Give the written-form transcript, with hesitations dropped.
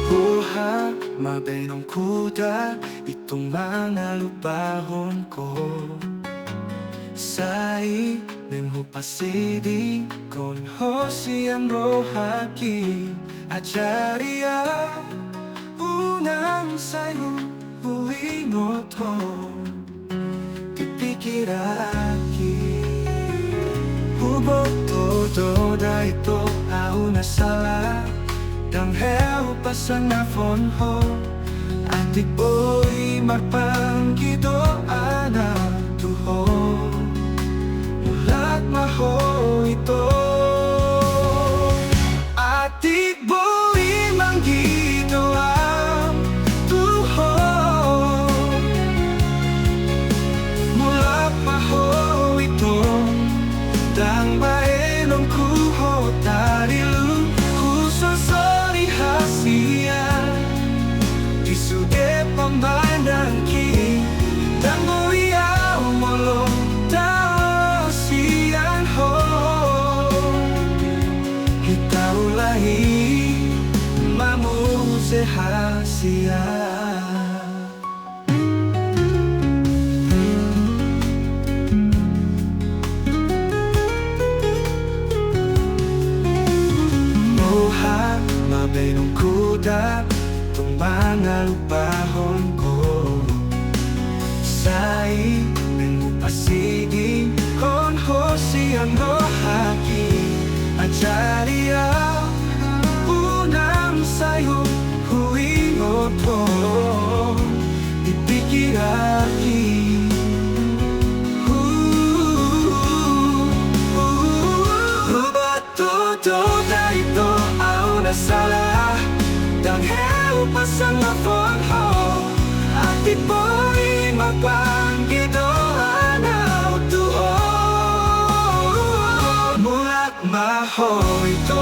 Buha, mabenong kuda, itong mga lubahon ko. Sai, ng hupasidi, kon ho siyang rohaki, ajarya, unang sayo, buhingot ho, tipikiraki. Hubog todo daito, au na sala, danghel pasang na phone ho, atik boy magpanggido ana tuho. Mulat maho ito, atik boy manggido ang tuho. Mulat maho ito, dang baenong kuho tarilu, hususori hasia, disuge pambanang ki, dang buiyaw molong tao siyan ho. Ikaw lahi, mamuse hasia. Mabenong kuda, itong mga lubahon ko. Sai, ng upasigi, kon ho siyang rohaki, ajarya, unang sayo, huingot ho, ipikiraki. Todo daito au na sala, danghel pasang na phone ho, atit boy magpanggido anaw tuo. Mulat maho ito,